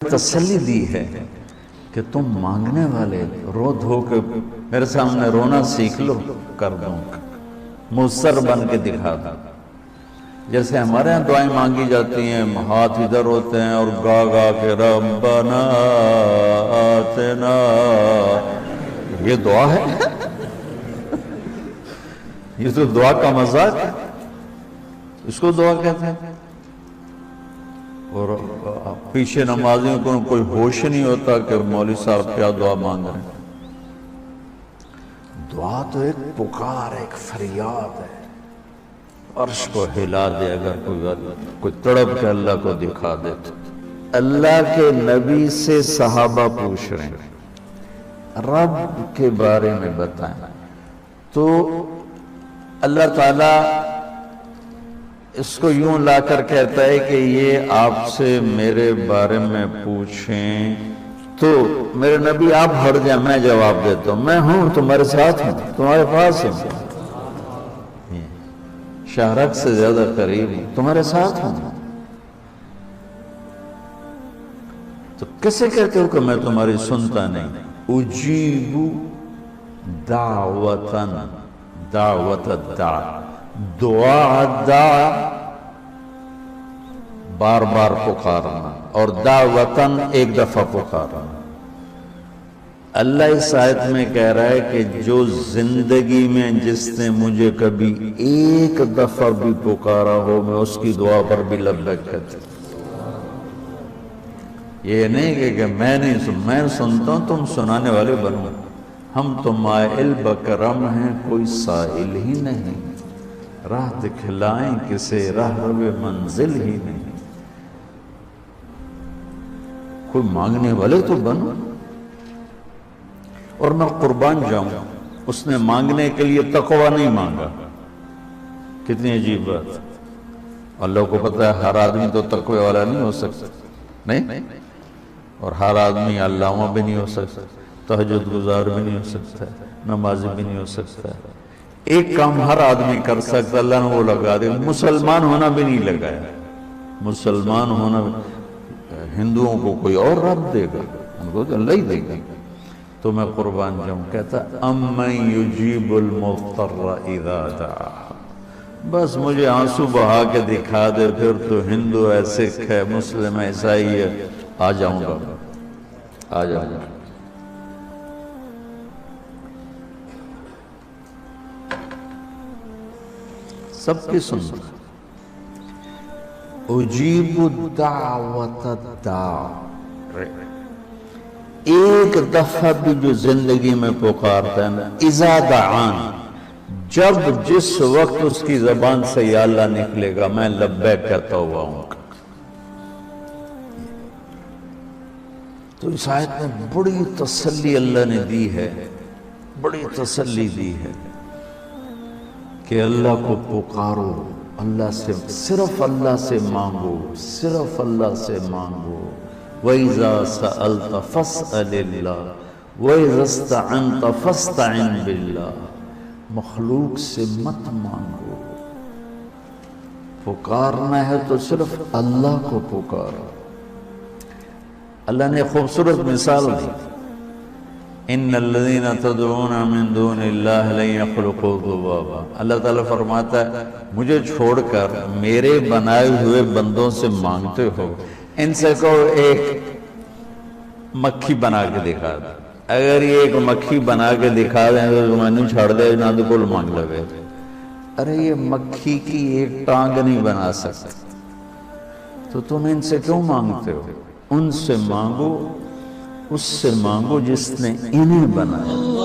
تسلی دی ہے کہ تم مانگنے والے رو دھو کے میرے سامنے رونا سیکھ لو، کر دوں، مؤثر بن کے دکھا دوں۔ جیسے ہمارے یہاں دعائیں مانگی جاتی ہیں، ہاتھ ادھر ہوتے ہیں اور گا گا کے ربنا آتنا، یہ دعا ہے؟ یہ تو دعا کا مذاق ہے، اس کو دعا کہتے ہیں۔ اور پیچھے نمازیوں کو کوئی ہوش نہیں ہوتا کہ مولوی صاحب کیا دعا مانگ رہے ہیں۔ دعا تو ایک پکار، ایک فریاد ہے، عرش کو ہلا دے۔ اگر کوئی تڑپ کے اللہ کو دکھا دے تو اللہ کے نبی سے صحابہ پوچھ رہے ہیں رب کے بارے میں بتائیں، تو اللہ تعالیٰ اس کو یوں لا کر کہتا ہے کہ یہ آپ سے میرے بارے میں پوچھیں تو میرے نبی آپ ہٹ جائیں، میں جواب دیتا ہوں، میں ہوں تمہارے ساتھ ہوں، تمہارے پاس ہوں، شہرک سے زیادہ قریب ہوں، تمہارے ساتھ ہوں۔ تو کیسے کہتے ہو کہ میں تمہاری سنتا نہیں؟ اجیب دعوتاً، دعوت الدعا، دعا دعا بار بار پکارنا، اور دعوتاً ایک دفعہ پکارنا۔ اللہ اس آیت میں کہہ رہا ہے کہ جو زندگی میں جس نے مجھے کبھی ایک دفعہ بھی پکارا ہو، میں اس کی دعا پر بھی لبیک کہتا ہوں۔ یہ نہیں کہ میں نہیں میں سنتا ہوں، تم سنانے والے بنو۔ ہم تو مائل بکرم ہیں، کوئی سائل ہی نہیں، راہ دکھلائیں کسے راہ رو منزل ہی نہیں۔ کوئی مانگنے والے تو بنو۔ اور میں قربان جاؤں، اس نے مانگنے کے لیے تقوی نہیں مانگا۔ کتنی عجیب بات۔ اللہ کو پتہ ہے ہر آدمی تو تقوی والا نہیں ہو سکتا، نہیں، اور ہر آدمی علامہ بھی نہیں ہو سکتا، تہجد گزار بھی نہیں ہو سکتا، نمازی بھی نہیں ہو سکتا۔ ایک کام ہر آدمی کر سکتا، اللہ نے وہ لگا دے، مسلمان ہونا بھی نہیں لگایا۔ مسلمان ہونا، ہندوؤں کو کوئی اور رب دے گا، ان کو تو اللہ ہی دے گا۔ تو میں قربان جاؤں، کہتا امن یجیب المضطر اذا دعا، بس مجھے آنسو بہا کے دکھا دے، پھر تو ہندو ہے، سکھ ہے، مسلم ہے، عیسائی ہے، آ جاؤں گا، آ جاؤں گا۔ سب کی سننا۔ اجیب دعوت الداع، ایک دفعہ بھی جو زندگی میں پکارتا ہے نا، اذا دعان، جب جس وقت اس کی زبان سے یا اللہ نکلے گا، میں لبیک کہتا ہوا ہوں۔ تو اس آیت میں بڑی تسلی اللہ نے دی ہے، بڑی تسلی دی ہے کہ اللہ کو پکارو، اللہ سے، صرف اللہ سے مانگو، صرف اللہ سے مانگو۔ وَإِذَا سَأَلْتَ فَاسْأَلِ اللَّهِ وَإِذَا اسْتَعَنْتَ فَاسْتَعِنْ بِاللَّهِ، مخلوق سے مت مانگو، پکارنا ہے تو صرف اللہ کو پکارو۔ اللہ نے خوبصورت مثال دی، ان الذین تدعون من دون اللہ لن یخلقوا ذبابا، اللہ تعالیٰ فرماتا ہے مجھے چھوڑ کر میرے بنائے ہوئے بندوں سے مانگتے ہو، ان سے کہو ایک مکھی بنا کے دکھا دے، اگر یہ ایک مکھی بنا کے دکھا دیں تو میں نہیں چھاڑ دے نہ تو کل مانگ لگے۔ ارے یہ مکھی کی ایک ٹانگ نہیں بنا سکتے، تو تم ان سے کیوں مانگتے ہو؟ ان سے مانگو، اس سے مانگو جس نے انہیں بنایا۔